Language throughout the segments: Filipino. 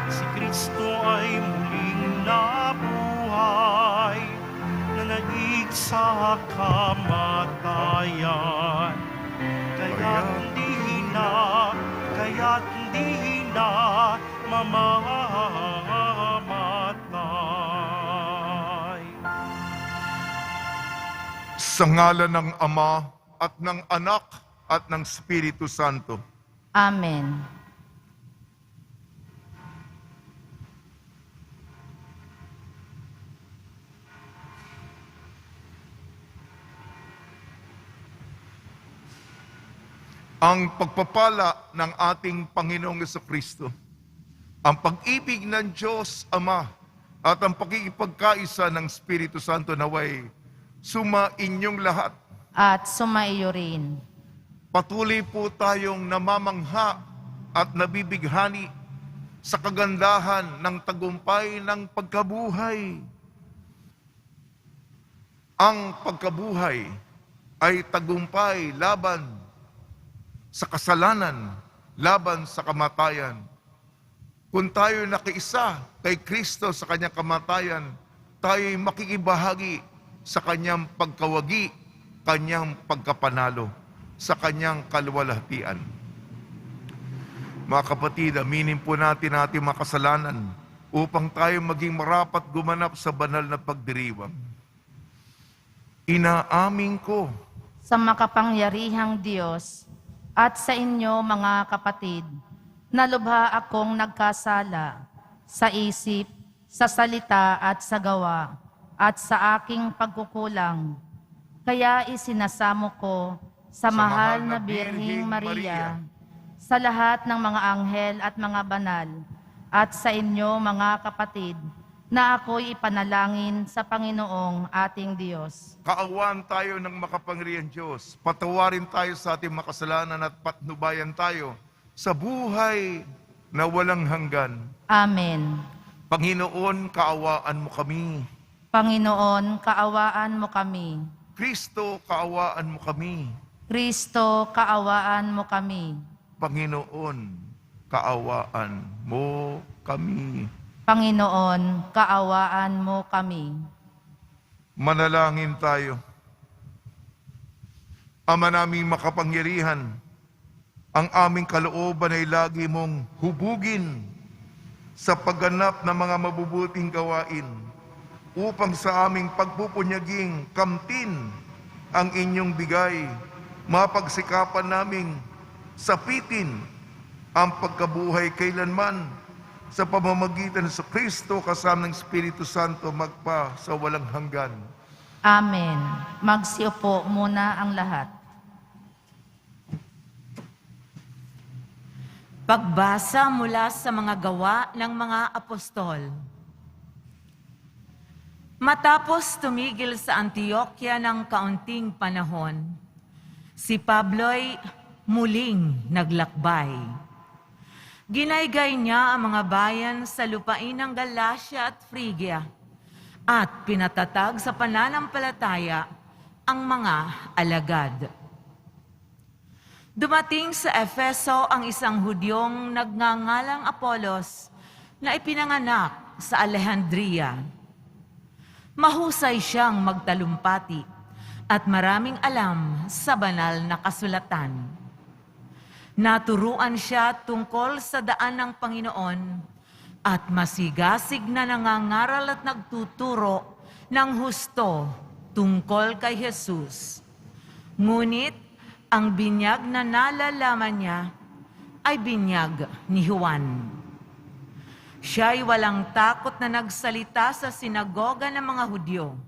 Si Kristo ay muling nabuhay, nanaig sa kamatayan. Kaya't hindi na mamamatay. Sa ngalan ng Ama at ng Anak at ng Espiritu Santo. Amen. Ang pagpapala ng ating Panginoong Jesucristo, ang pag-ibig ng Diyos Ama at ang pakikipagkaisa ng Espiritu Santo naway sumainyong lahat. At sumaiyo rin. Patuloy po tayong namamangha at nabibighani sa kagandahan ng tagumpay ng pagkabuhay. Ang pagkabuhay ay tagumpay laban sa kasalanan, laban sa kamatayan. Kung tayo nakiisa kay Kristo sa kanyang kamatayan, tayo'y makikibahagi sa kanyang pagkawagi, kanyang pagkapanalo, sa kanyang kaluwalhatian. Mga kapatid, aminin po natin ating mga kasalanan upang tayo maging marapat gumanap sa banal na pagdiriwang. Inaamin ko Sa makapangyarihang Diyos at sa inyo mga kapatid, na lubha akong nagkasala sa isip, sa salita at sa gawa, at sa aking pagkukulang. Kaya isinasamo ko sa mahal na Birheng Maria, sa lahat ng mga anghel at mga banal, at sa inyo mga kapatid, na ako'y ipanalangin sa Panginoong ating Diyos. kaawaan tayo ng makapangyarihang Diyos. Patawarin tayo sa ating makasalanan at patnubayan tayo sa buhay na walang hanggan. Amen. Panginoon, kaawaan mo kami. Panginoon, kaawaan mo kami. Kristo, kaawaan mo kami. Kristo, kaawaan mo kami. Panginoon, kaawaan mo kami. Panginoon, kaawaan mo kami. Manalangin tayo. Ama naming makapangyarihan, ang aming kalooban ay lagi mong hubugin sa pagganap ng mga mabubuting gawain upang sa aming pagpupunyaging kamtin ang inyong bigay, mapagsikapan naming sapitin ang pagkabuhay kailanman sa pamamagitan sa Kristo kasama ng Espiritu Santo magpa sa walang hanggan. Amen. Magsiupo muna ang lahat. Pagbasa mula sa mga gawa ng mga apostol. Matapos tumigil sa Antioquia ng kaunting panahon, si Pablo'y muling naglakbay. Ginaygay niya ang mga bayan sa lupain ng Galacia at Phrygia at pinatatag sa pananampalataya ang mga alagad. Dumating sa Efeso ang isang Hudyong nagngangalang Apolos na ipinanganak sa Alejandria. Mahusay siyang magtalumpati at maraming alam sa banal na kasulatan. Naturuan siya tungkol sa daan ng Panginoon at masigasig na nangangaral at nagtuturo ng husto tungkol kay Jesus. Ngunit ang binyag na nalalaman niya ay binyag ni Juan. Siya'y walang takot na nagsalita sa sinagoga ng mga Hudyo.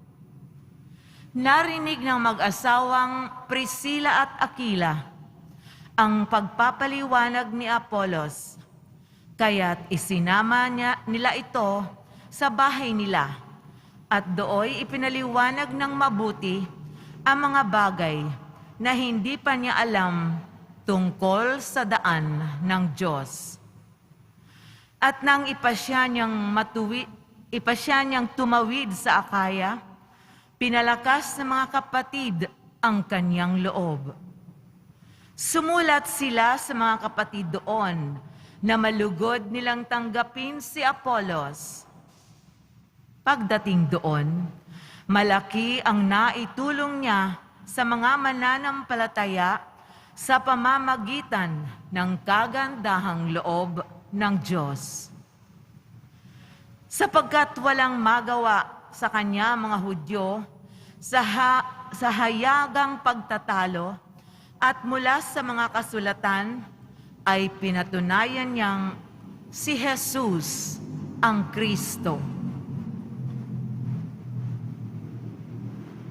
Narinig ng mag-asawang Priscilla at Aquila ang pagpapaliwanag ni Apolos, kaya't isinama nila ito sa bahay nila at dooy ipinaliwanag ng mabuti ang mga bagay na hindi pa niya alam tungkol sa daan ng Diyos. At nang ipasya niyang tumawid sa Akaya, pinalakas ng mga kapatid ang kanyang loob. Sumulat sila sa mga kapatid doon na malugod nilang tanggapin si Apolos. Pagdating doon, malaki ang naitulong niya sa mga mananampalataya sa pamamagitan ng kagandahang loob ng Diyos. Sapagkat walang magawa sa kanya mga Hudyo sa hayagang pagtatalo at mula sa mga kasulatan ay pinatunayan niyang si Jesus ang Kristo.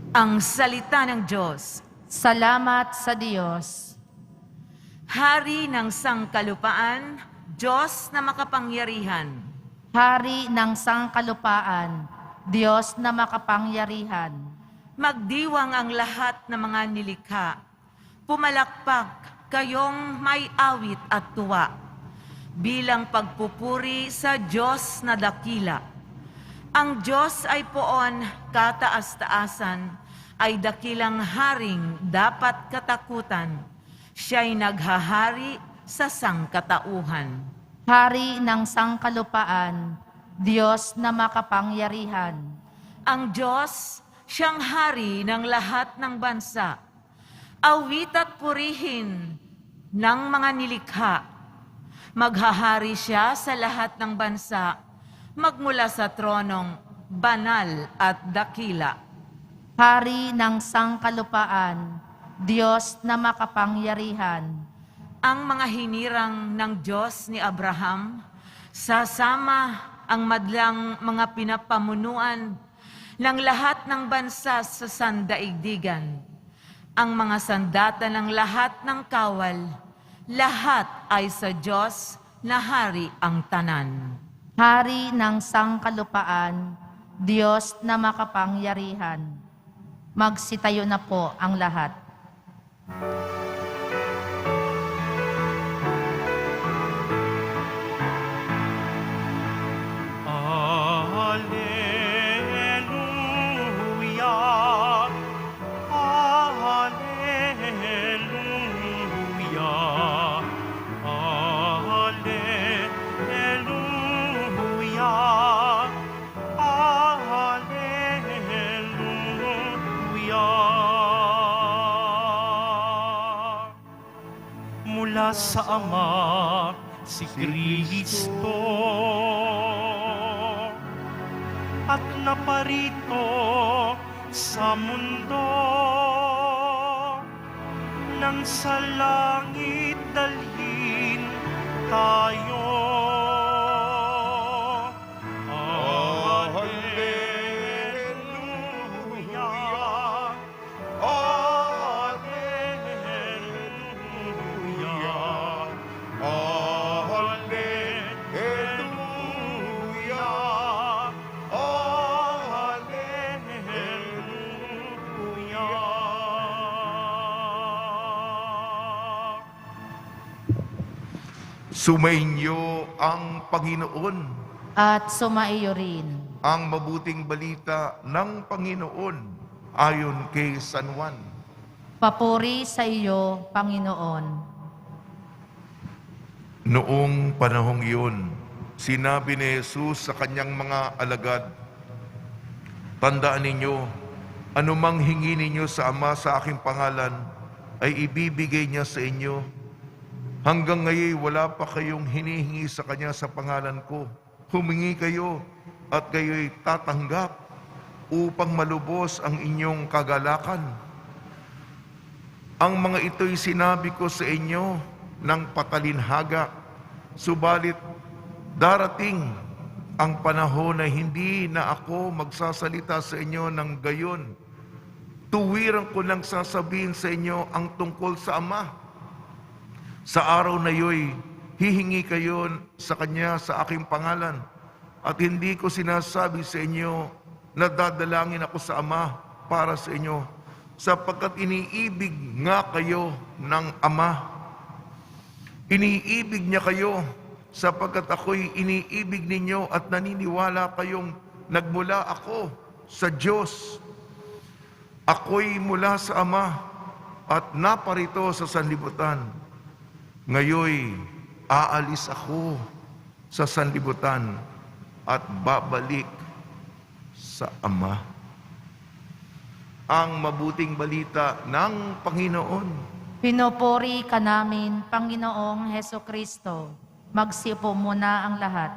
Ang salita ng Diyos. Salamat sa Diyos. Hari ng sangkalupaan, Diyos na makapangyarihan. Hari ng sangkalupaan, Diyos na makapangyarihan. Magdiwang ang lahat ng mga nilikha. Pumalakpak kayong may awit at tuwa bilang pagpupuri sa Diyos na dakila. Ang Diyos ay poon kataas-taasan, ay dakilang haring dapat katakutan. Siya'y naghahari sa sangkatauhan. Hari ng sangkalupaan, Diyos na makapangyarihan. Ang Diyos, siyang hari ng lahat ng bansa. Awit at purihin ng mga nilikha. Maghahari siya sa lahat ng bansa, magmula sa tronong banal at dakila. Hari ng sangkalupaan, Diyos na makapangyarihan. Ang mga hinirang ng Diyos ni Abraham, sasama ang madlang mga pinapamunuan ng lahat ng bansa sa sandaigdigan. Ang mga sandata ng lahat ng kawal, lahat ay sa Diyos na hari ang tanan. Hari ng sangkalupaan, Diyos na makapangyarihan. Magsitayo na po ang lahat. Hallelujah, Hallelujah, Hallelujah, Hallelujah. Mula sa Ama, si Kristo, at naparito sa mundo, nang sa langit dalhin tayo. Hallelujah, Hallelujah, Hallelujah, Hallelujah. Sumainyo ang Panginoon, At sumaiyo rin. ang mabuting balita ng Panginoon ayon kay San Juan. Papuri sa iyo, Panginoon. Noong panahong iyon, sinabi ni Jesus sa kanyang mga alagad, "Tandaan ninyo, anumang hingi ninyo sa Ama sa aking pangalan, ay ibibigay niya sa inyo. Hanggang ngayon wala pa kayong hinihingi sa Kanya sa pangalan ko. Humingi kayo at kayo'y tatanggap upang malubos ang inyong kagalakan. Ang mga ito'y sinabi ko sa inyo ng patalinhaga, subalit darating ang panahon na hindi na ako magsasalita sa inyo ng gayon. Tuwiran ko lang sasabihin sa inyo ang tungkol sa Ama. Sa araw na iyo'y hihingi kayo sa Kanya sa aking pangalan, at hindi ko sinasabi sa inyo na dadalangin ako sa Ama para sa inyo, sapagkat iniibig nga kayo ng Ama. Iniibig niya kayo sapagkat ako'y iniibig ninyo at naniniwala kayong nagmula ako sa Diyos. Ako'y mula sa Ama at naparito sa sanlibutan. Ngayoy aalis ako sa sanlibutan at babalik sa Ama. Ang mabuting balita ng Panginoon. Pinupuri ka namin, Panginoong Heso Kristo. Magsiupo muna ang lahat.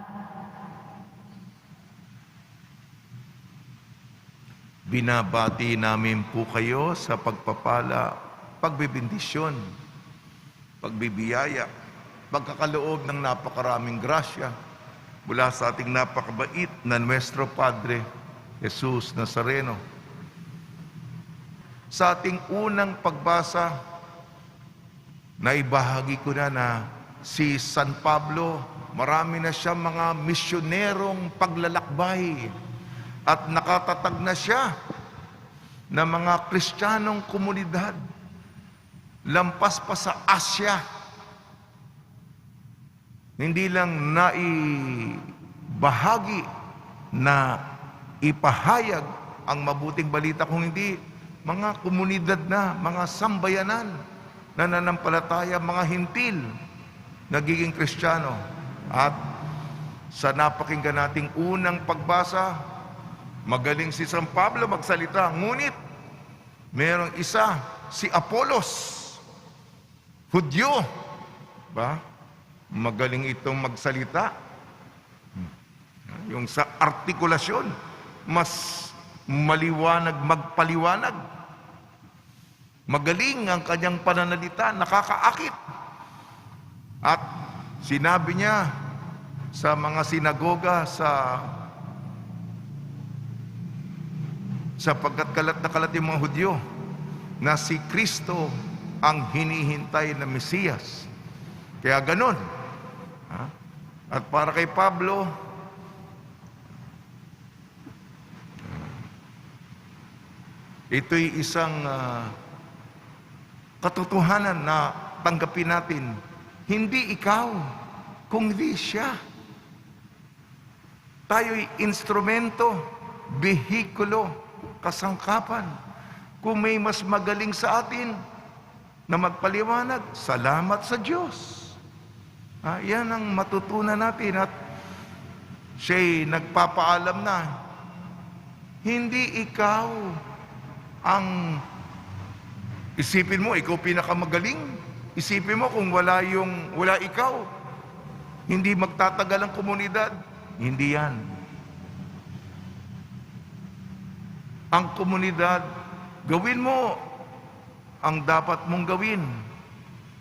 Binabati namin po kayo sa pagpapala, pagbibindisyon, pagbibiyaya, pagkakaloob ng napakaraming grasya mula sa ating napakabait na Nuestro Padre, Jesus Nazareno. Sa ating unang pagbasa, naibahagi ko na si San Pablo, marami na siya mga misyonerong paglalakbay at nakatatag na siya ng mga Kristiyanong komunidad lampas pa sa Asya. Hindi lang naibahagi na ipahayag ang mabuting balita, kung hindi mga komunidad na, mga sambayanan na nananampalataya, mga hintil, nagiging Kristiyano. At sa napakinggan nating unang pagbasa, magaling si San Pablo magsalita, ngunit merong isa, si Apolos, Hudyo, ba? Magaling itong magsalita. Yung sa artikulasyon, mas maliwanag magpaliwanag. Magaling ang kanyang pananalita, nakakaakit. At sinabi niya sa mga sinagoga sapagkat kalat na kalat yung mga Hudyo na si Kristo ang hinihintay na Mesiyas. Kaya ganun. At para kay Pablo, ito'y isang katotohanan na tanggapin natin. Hindi ikaw, kundi siya. Tayo'y instrumento, behikulo, kasangkapan. Kung may mas magaling sa atin na magpaliwanag, salamat sa Diyos. Yan ang matutunan natin. At siya'y nagpapaalam na, hindi ikaw ang isipin mo, ikaw pinakamagaling. Isipin mo kung wala ikaw, hindi magtatagal ang komunidad. Hindi yan. Ang komunidad, gawin mo ang dapat mong gawin.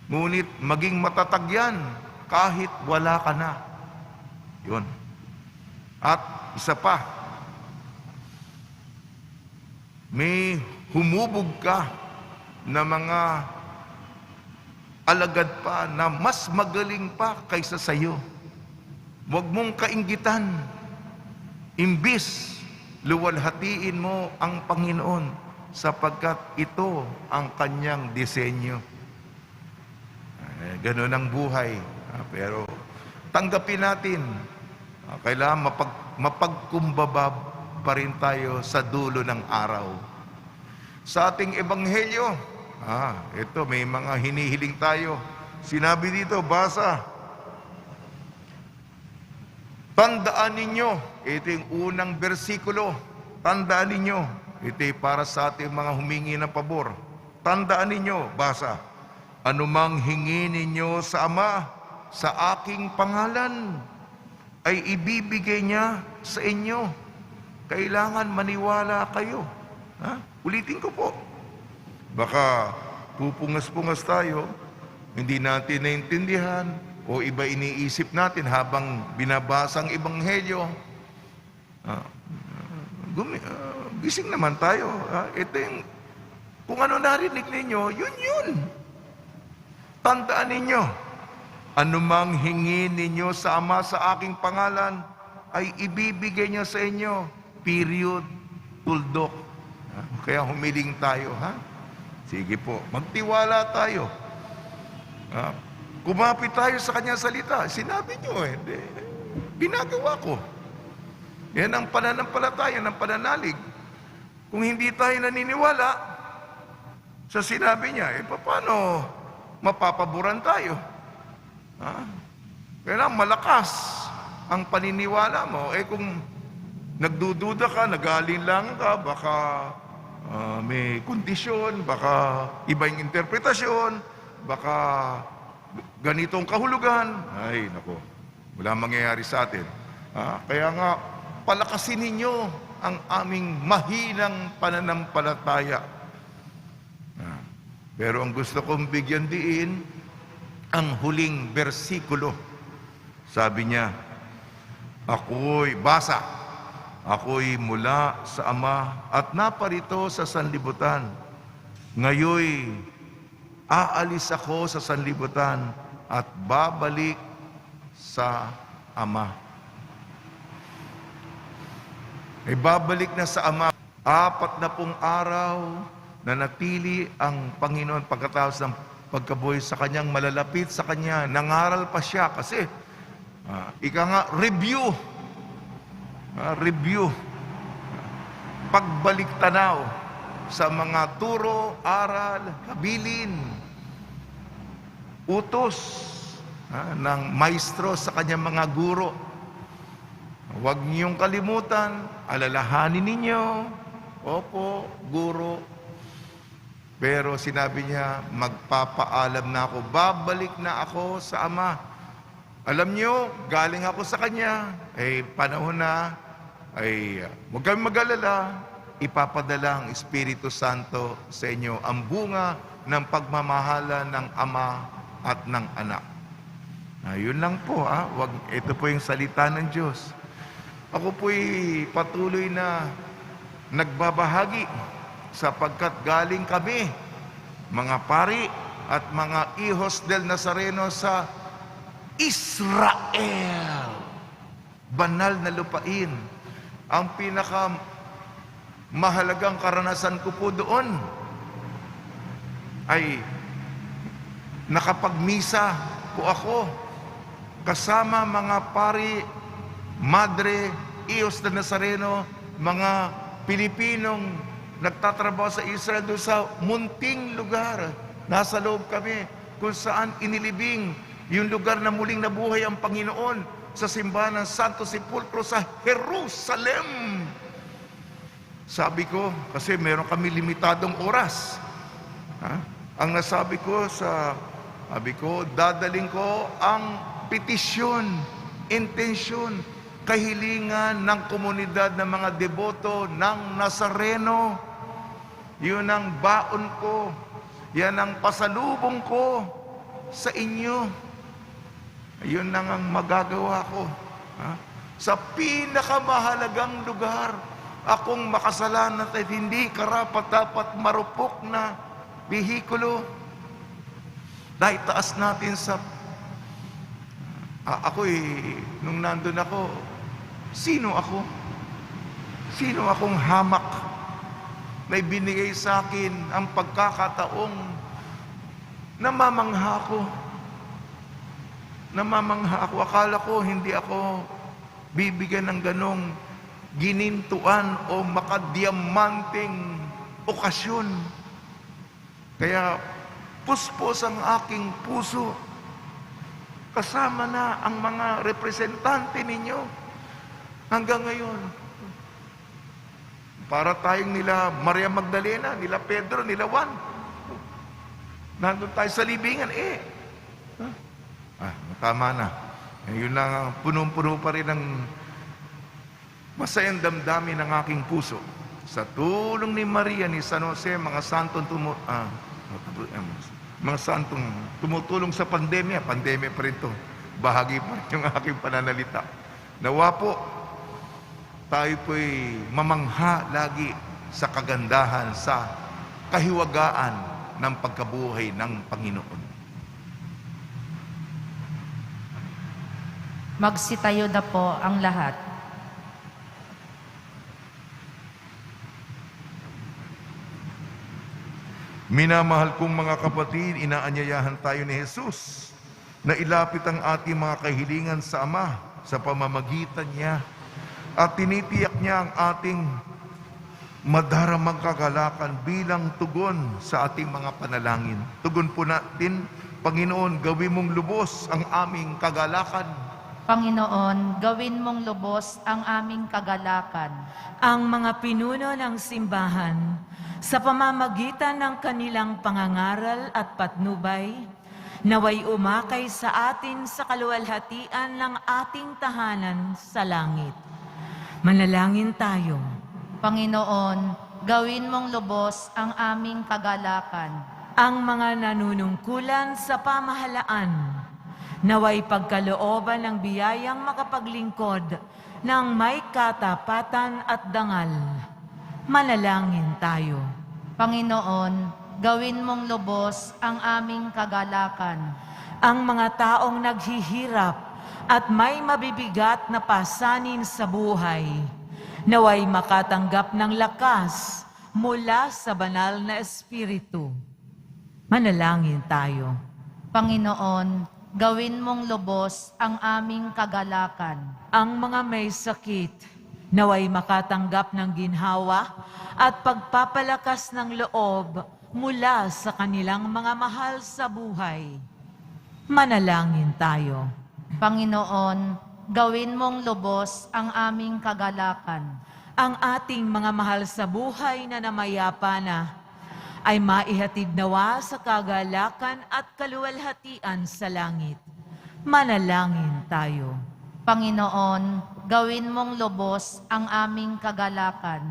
Ngunit maging matatag yan kahit wala ka na. Yun. At isa pa, may humubog ka na mga alagad pa na mas magaling pa kaysa sayo. Huwag mong kainggitan. Imbis, luwalhatiin mo ang Panginoon sapagkat ito ang kanyang disenyo. Ganun ang buhay. Pero tanggapin natin, kailangan mapagkumbaba pa rin tayo sa dulo ng araw. Sa ating ebanghelyo, ito may mga hinihiling tayo. Sinabi dito, basa. Tandaan ninyo, ito yung unang bersikulo. Tandaan ninyo, ito para sa ating mga humingi ng pabor. Tandaan ninyo, basa. Anumang hingi ninyo sa Ama, sa aking pangalan, ay ibibigay niya sa inyo. Kailangan maniwala kayo. Ulitin ko po. Baka pupungas-pungas tayo, hindi natin naintindihan, o iba iniisip natin habang binabasa ang ebanghelyo. Gising naman tayo. Ito yung, kung ano narinig ninyo, yun. Tandaan ninyo, anumang hingi ninyo sa Ama sa aking pangalan, ay ibibigay niya sa inyo. Period. Tuldok. Kaya humiling tayo, Sige po, magtiwala tayo. Kumapit tayo sa kanyang salita. Sinabi nyo, ginagawa ko. Yan ang pananampalataya ng pananalig. Kung hindi tayo naniniwala sa sinabi niya, paano mapapaboran tayo? Kaya malakas ang paniniwala mo. Kung nagdududa ka, nag-aalinlangan ka, baka may kondisyon, baka iba yung interpretasyon, baka ganitong kahulugan, ay nako, wala mangyayari sa atin. Kaya nga, palakasin ninyo ang aming mahinang pananampalataya. Pero ang gusto kong bigyan diin, ang huling bersikulo. Sabi niya, ako'y mula sa Ama at naparito sa sanlibutan. Ngayoy, aalis ako sa sanlibutan at babalik sa Ama. Babalik na sa Ama. 40 araw na natili ang Panginoon pagkatapos ng pagkabuhay sa Kanyang, malalapit sa Kanya. Nangaral pa siya kasi, review. Pagbalik tanaw sa mga turo, aral, habilin, utos ng maestro sa kanyang mga guro. Huwag niyong kalimutan, alalahanin ninyo, opo, guro. Pero sinabi niya, magpapaalam na ako, babalik na ako sa Ama. Alam niyo, galing ako sa Kanya, panahon na, huwag kami mag-alala, ipapadala ang Espiritu Santo sa inyo, ang bunga ng pagmamahala ng Ama at ng Anak. Yun lang po, ito po yung salita ng Diyos. Ako po'y patuloy na nagbabahagi sapagkat galing kami, mga pari at mga hijos del Nazareno sa Israel. Banal na lupain. Ang pinaka mahalagang karanasan ko po doon ay nakapagmisa po ako kasama mga pari, madre, hijos del Nazareno, mga Pilipinong nagtatrabaho sa Israel doon sa munting lugar. Nasa loob kami kung saan inilibing yung lugar na muling nabuhay ang Panginoon sa simbahan ng Santo Sepulcro sa Jerusalem. Sabi ko, kasi meron kami limitadong oras. Ang nasabi ko dadaling ko ang petisyon, intensyon, kahilingan ng komunidad ng mga deboto ng Nazareno. Yun ang baon ko. Yan ang pasalubong ko sa inyo. Yun lang ang magagawa ko. Sa pinakamahalagang lugar, akong makasalanan at hindi karapat-dapat marupok na bihikulo. Dahil taas natin sa... nung nandun ako, sino ako? Sino akong hamak na ibinigay sa akin ang pagkakataong namamangha ako. Akala ko hindi ako bibigyan ng ganong ginintuan o makadiamanting okasyon. Kaya puspos ang aking puso. Kasama na ang mga representante ninyo hanggang ngayon. Para tayong nila Maria Magdalena, nila Pedro, nila Juan. Nandun tayo sa libingan, tama na. Yun lang, punong-puno pa rin ng masayang damdamin ng aking puso. Sa tulong ni Maria, ni San Jose, mga santong tumutulong sa pandemya pa rin to. Bahagi pa rin yung aking pananalita. Nawa po, tayo po'y mamangha lagi sa kagandahan, sa kahiwagaan ng pagkabuhay ng Panginoon. Magsitayo na po ang lahat. Minamahal kong mga kapatid, inaanyayahan tayo ni Jesus na ilapit ang ating mga kahilingan sa Ama sa pamamagitan niya. At tinitiyak niya ang ating madaramang kagalakan bilang tugon sa ating mga panalangin. Tugon po natin Panginoon, gawin mong lubos ang aming kagalakan. Panginoon, gawin mong lubos ang aming kagalakan. Ang mga pinuno ng simbahan, sa pamamagitan ng kanilang pangangaral at patnubay, naway umakay sa atin sa kaluwalhatian ng ating tahanan sa langit. Manalangin tayo. Panginoon, gawin mong lubos ang aming kagalakan. Ang mga nanunungkulan sa pamahalaan, naway pagkalooban ng biyayang makapaglingkod ng may katapatan at dangal. Manalangin tayo. Panginoon, gawin mong lubos ang aming kagalakan. Ang mga taong naghihirap at may mabibigat na pasanin sa buhay, naway makatanggap ng lakas mula sa banal na Espiritu. Manalangin tayo. Panginoon, gawin mong lubos ang aming kagalakan. Ang mga may sakit, naway makatanggap ng ginhawa at pagpapalakas ng loob mula sa kanilang mga mahal sa buhay. Manalangin tayo. Panginoon, gawin mong lubos ang aming kagalakan. Ang ating mga mahal sa buhay na namayapa na, ay maihatid nawa sa kagalakan at kaluwalhatian sa langit. Manalangin tayo. Panginoon, gawin mong lubos ang aming kagalakan.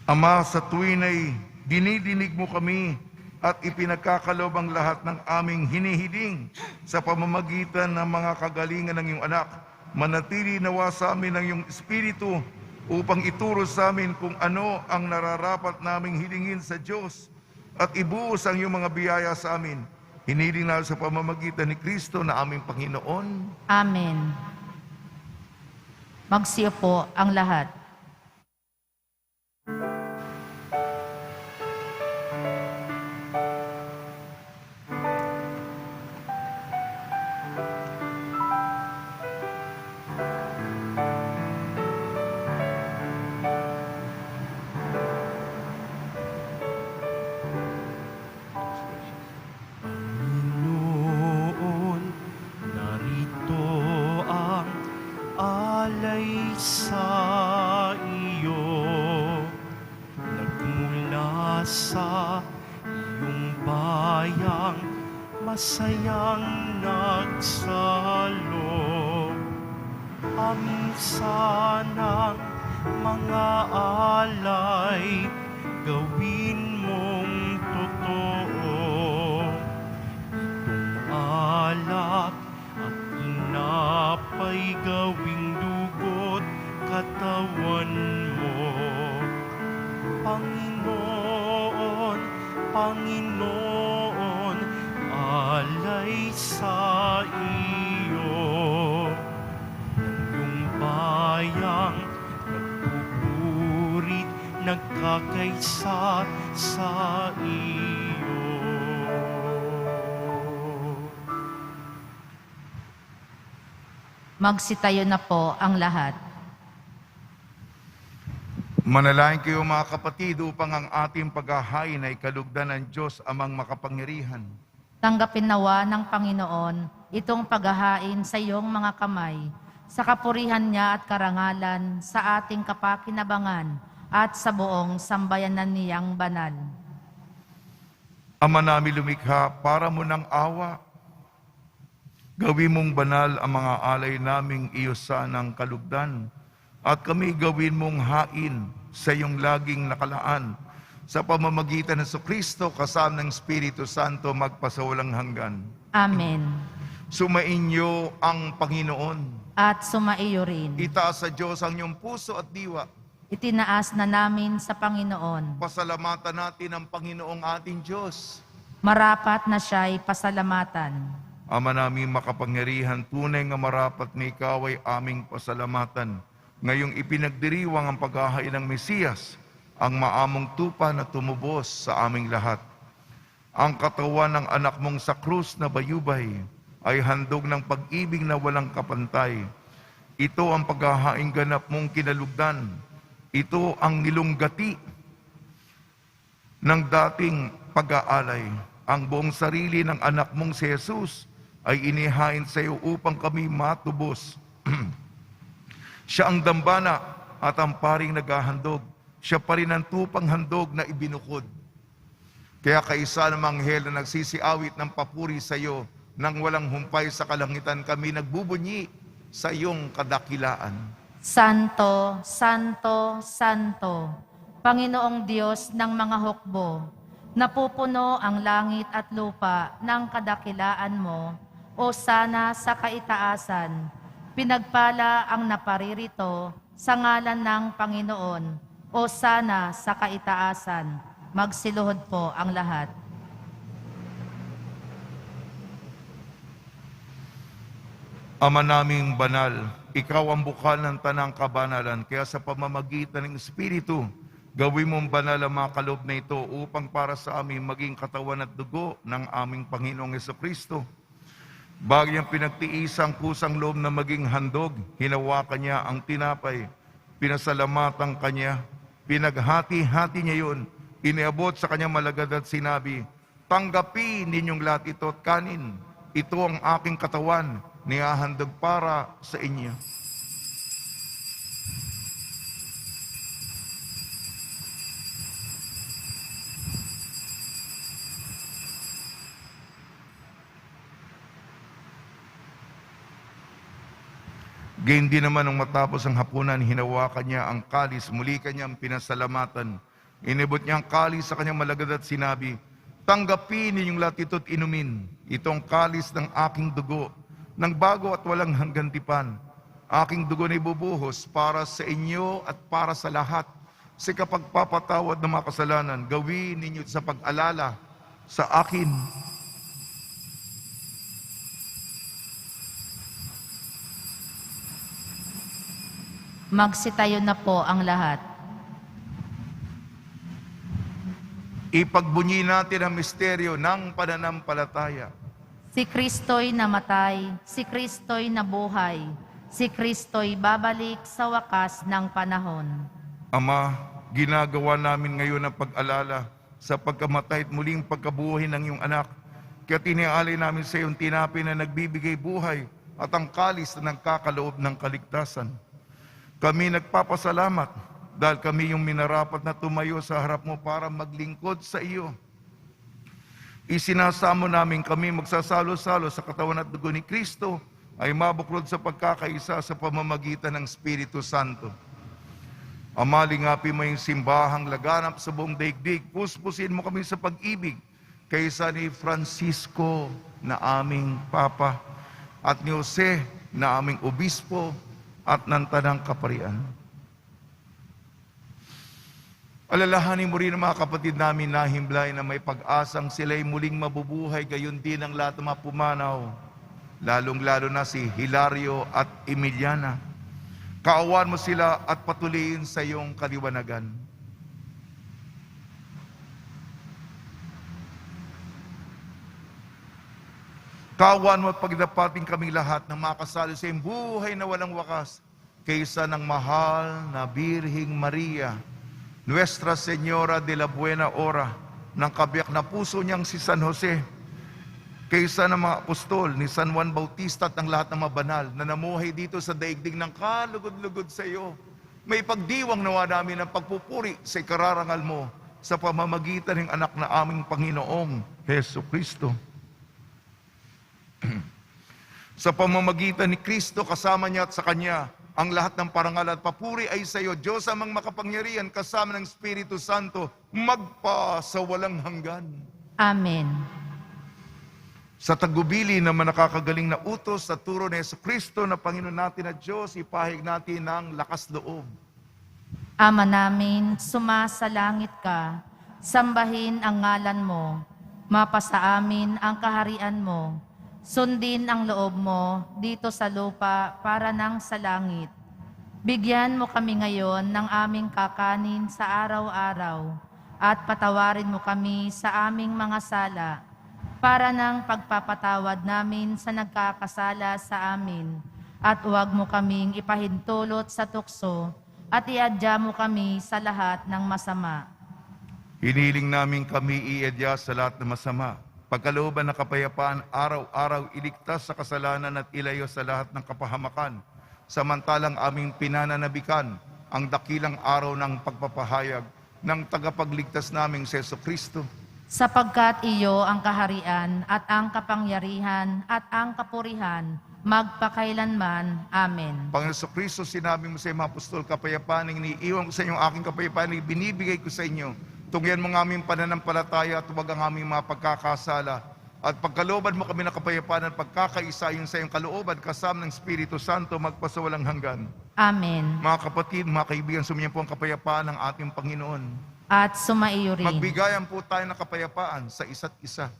Ama, sa tuwin ay dinidinig mo kami at ipinagkakaloob ang lahat ng aming hinihiling sa pamamagitan ng mga kagalingan ng iyong anak. Manatili nawa sa amin ang iyong Espiritu upang ituro sa amin kung ano ang nararapat naming hilingin sa Diyos at ibuhos ang iyong mga biyaya sa amin. Hiniling namin sa pamamagitan ni Kristo na aming Panginoon. Amen. Magsiyo po ang lahat. Panginoon, narito ang alay sa iyo. Nagmula sa iyong bayang masayang nagsalo. Amin sanang mga alay, gawin mong totoo. Itong alak at tinapay, gawing dugo't katawan mo. Panginoon, Panginoon, alay sa iyo. Ng iyong bayang nagpupurit, nagkakaisa sa iyo. Magsitayo na po ang lahat. Manalangin kayo mga kapatid upang ang ating paghahain ay kalugdan ng Diyos amang makapangyarihan. Tanggapin nawa ng Panginoon itong paghahain sa iyong mga kamay, sa kapurihan niya at karangalan, sa ating kapakinabangan at sa buong sambayanan niyang banal. Ama namin lumikha, para mo ng awa, gawin mong banal ang mga alay naming iyosa ng kalugdan, at kami gawin mong hain sa iyong laging nakalaan, sa pamamagitan ng Kristo kasama ng Espiritu Santo magpasawalang hanggan. Amen. Sumainyo ang Panginoon. At sumaiyo rin. Itaas sa Diyos ang iyong puso at diwa. Itinaas na namin sa Panginoon. Pasalamatan natin ang Panginoong ating Diyos. Marapat na siya'y pasalamatan. Ama namin makapangyarihan, tunay nga marapat na ikaw ay aming pasalamatan. Ngayong ipinagdiriwang ang paghahain ng Mesiyas, ang maamong tupa na tumubos sa aming lahat. Ang katawan ng anak mong sa krus na bayubay ay handog ng pag-ibig na walang kapantay. Ito ang paghahain ganap mong kinalugdan. Ito ang nilunggati ng dating pag-aalay. ang buong sarili ng anak mong si Jesus ay inihain sa iyo upang kami matubos. Siya ang dambana at ang paring naghahandog. Siya pa rin ang tupang handog na ibinukod. Kaya kaisa ng anghel na nagsisiawit ng papuri sa iyo, nang walang humpay sa kalangitan kami nagbubunyi sa iyong kadakilaan. Santo, Santo, Santo, Panginoong Diyos ng mga hukbo, napupuno ang langit at lupa ng kadakilaan mo, o sana sa kaitaasan, pinagpala ang naparirito sa ngalan ng Panginoon, o sana sa kaitaasan. Magsiluhod po ang lahat. Ama naming banal, ikaw ang bukal ng tanang kabanalan, kaya sa pamamagitan ng Espiritu, gawin mong banal ang mga kaloob na ito upang para sa amin maging katawan at dugo ng aming Panginoong Jesucristo. Bagay ang pinagtiisang kusang loob na maging handog, hinawakan niya ang tinapay, pinasalamatan kanya, pinaghati-hati niya yun, iniabot sa kanyang malagad at sinabi, tanggapin ninyong lahat ito at kanin, ito ang aking katawan, nihahandog para sa inyo. Gayon din naman nung matapos ang hapunan, hinawakan niya ang kalis, muli kanyang pinasalamatan. Inibot niya ang kalis sa kanyang malagad at sinabi, tanggapin ninyong lahat ito at inumin. Itong kalis ng aking dugo, ng bago at walang hanggan tipan. Aking dugo na ibubuhos para sa inyo at para sa lahat. Sa kapagpapatawad ng mga kasalanan, gawin ninyo sa pag-alala sa akin. Magsitayo na po ang lahat. Ipagbunyi natin ang misteryo ng pananampalataya. Si Kristo'y namatay, si Kristo'y nabuhay, si Kristo'y babalik sa wakas ng panahon. Ama, ginagawa namin ngayon ang pag-alala sa pagkamatay at muling pagkabuhay ng iyong anak. Kaya tinialay namin sa iyong tinapay na nagbibigay buhay at ang kalis na nagkakaloob ng kaligtasan. Kami nagpapasalamat dahil kami yung minarapat na tumayo sa harap mo para maglingkod sa iyo. Isinasamo namin kami magsasalo-salo sa katawan at dugo ni Kristo ay mabuklod sa pagkakaisa sa pamamagitan ng Espiritu Santo. Ama, lingapin mo yung simbahang laganap sa buong daigdig. Puspusin mo kami sa pag-ibig kaysa ni Francisco na aming Papa at ni Jose na aming Obispo at ng Tanang Kaparian. Alalahanin mo rin ang mga kapatid namin na himlay na may pag-asang sila'y muling mabubuhay, gayon din ang lahat ng mga pumanaw, lalong-lalo na si Hilario at Emiliana. Kaawan mo sila at patuloyin sa iyong kaliwanagan. Kaawan mo at pagdapating kaming lahat ng makasalo sa iyong buhay na walang wakas, kaysa ng mahal na Birhing Maria, Nuestra Señora de la Buena Hora, ng kabiyak na puso niyang si San Jose, kaysa ng mga apostol ni San Juan Bautista at ang lahat ng mabanal na namuhay dito sa daigdig ng kalugod-lugod sa iyo. May pagdiwang nawa namin ng pagpupuri sa ikararangal mo sa pamamagitan ng anak na aming Panginoong Heso Kristo. Sa pamamagitan ni Kristo, kasama niya at sa Kanya, ang lahat ng parangal at papuri ay sa iyo, Diyos amang makapangyarihan, kasama ng Espiritu Santo, magpa sa walang hanggan. Amen. Sa tagubili na nakakagaling na utos sa turo ni Jesucristo na Panginoon natin at Diyos, ipahig natin ang lakas loob. Ama namin, sumasalangit ka, sambahin ang ngalan mo, mapasa amin ang kaharian mo, sundin ang loob mo dito sa lupa para nang sa langit. Bigyan mo kami ngayon ng aming kakanin sa araw-araw at patawarin mo kami sa aming mga sala para nang pagpapatawad namin sa nagkakasala sa amin. At huwag mo kaming ipahintulot sa tukso at iadya mo kami sa lahat ng masama. Hiniling namin kami iadya sa lahat ng masama pagkalooban ng kapayapaan, araw-araw iligtas sa kasalanan at ilayo sa lahat ng kapahamakan, samantalang aming pinananabikan ang dakilang araw ng pagpapahayag ng tagapagligtas naming si Jesucristo. Sapagkat iyo ang kaharian at ang kapangyarihan at ang kapurihan magpakailanman. Amen. Panginoon Jesucristo, sinabi mo sa mga apostol, kapayapaan ang iniiwan ko sa inyo, aking kapayapaan ang binibigay ko sa inyo. Tungyan mo ng aming pananampalataya at huwag ang aming mga pagkakasala. At pagkalooban mo kami ng kapayapaan at pagkakaisa yung sa iyong kalooban kasama ng Espiritu Santo magpasawalang hanggan. Amen. Mga kapatid, mga kaibigan, sumayin po ang kapayapaan ng ating Panginoon. At sumaiyo rin. Magbigayan po tayo ng kapayapaan sa isa't isa.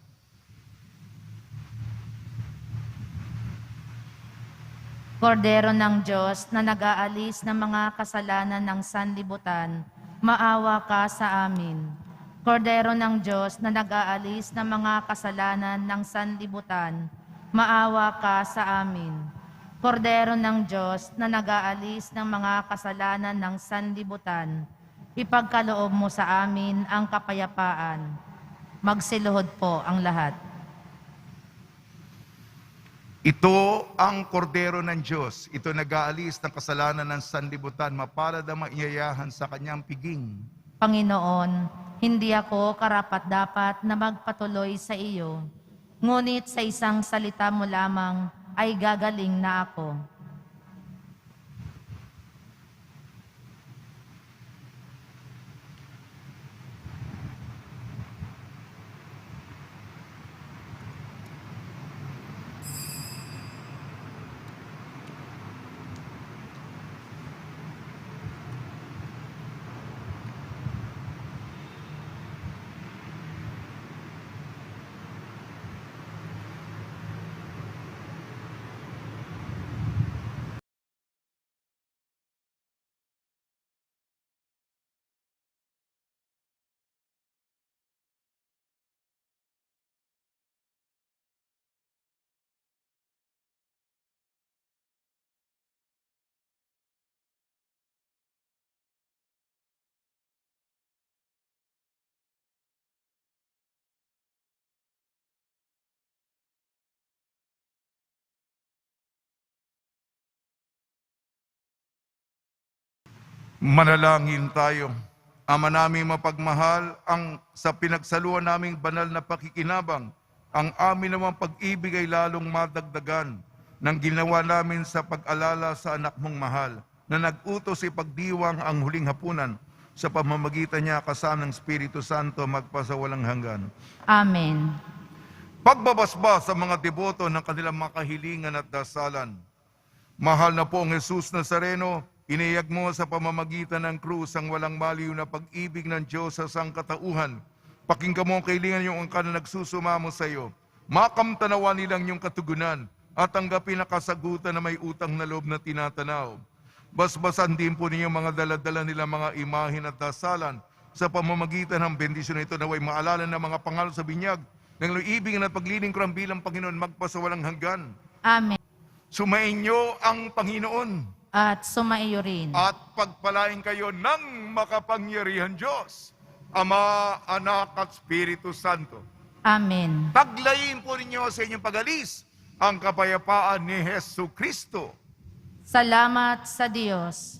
Kordero ng Diyos na nag-aalis ng mga kasalanan ng sanlibutan, maawa ka sa amin. Kordero ng Diyos na nag-aalis ng mga kasalanan ng sanlibutan, maawa ka sa amin. Kordero ng Diyos na nag-aalis ng mga kasalanan ng sanlibutan, ipagkaloob mo sa amin ang kapayapaan. Magsiluhod po ang lahat. Ito ang kordero ng Diyos. Ito nag-aalis ng kasalanan ng sanlibutan. Mapalad ang maiyayahan sa kanyang piging. Panginoon, hindi ako karapat-dapat na magpatuloy sa iyo, ngunit sa isang salita mo lamang ay gagaling na ako. Manalangin tayo. Ama naming mapagmahal, sa pinagsaluhan naming banal na pakikinabang, ang amin namang pag-ibig ay lalong madagdagan ng ginawa namin sa pag-alala sa anak mong mahal, na nag-utos ipagdiwang ang huling hapunan sa pamamagitan niya kasama ng Espiritu Santo magpasawalang hanggan. Amen. Pagbabasbas sa mga deboto ng kanilang mga kahilingan at dasalan. Mahal na po ang Jesus Nazareno, iniyag mo sa pamamagitan ng krus ang walang maliw na pag-ibig ng Diyos sa sangkatauhan. Pakinggan mo ang kailangan yung angkan na nagsusumamo sa iyo. Makamtanawa nilang yung katugunan at tanggapin na kasagutan na may utang na loob na tinatanaw. Basbasan din po ninyo mga daladala nila mga imahin at dasalan sa pamamagitan ng bendisyon na ito, naway maalala ng mga pangalan sa binyag ng luibig at paglilingkuran bilang Panginoon magpasawalang hanggan. Amen. Sumainyo ang Panginoon. At sumaiyo rin. At pagpalain kayo ng makapangyarihan Diyos, Ama, Anak at Espiritu Santo. Amen. Taglayin po ninyo sa inyong pag-alis ang kapayapaan ni Jesucristo. Salamat sa Diyos.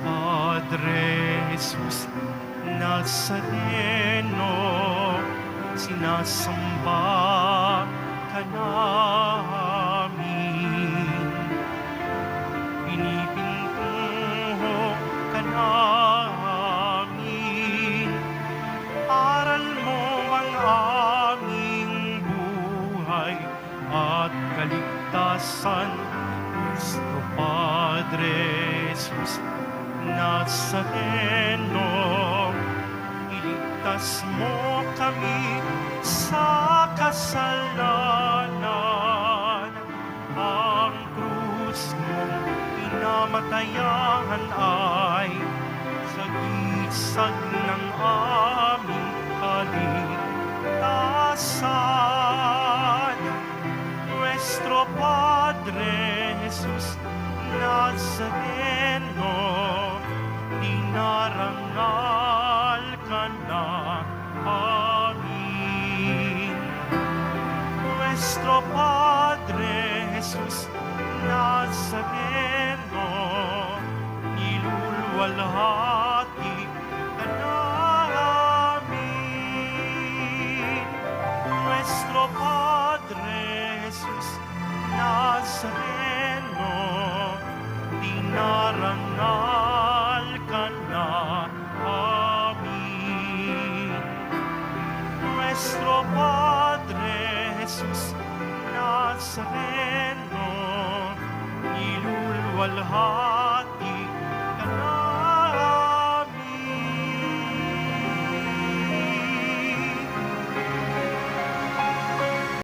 Padre Jesus Nazareno, sinasamba ka namin. Pinipintuho ka namin. Aral mo ang aming buhay at kaligtasan. Nuestro Padre Jesus Nazareno, iligtas mo kami sa kasalanan. Ang krus mong pinamatayan ay sagisag ng aming kaligtasan. Nuestro Padre Jesus Amin. Nuestro Padre Jesus Nazareno, niluluwalhati ka namin. Nuestro Padre Jesus Nazareno, dinarangal ka na amin. Nuestro Padre Jesus Nazareno, niluluwalhati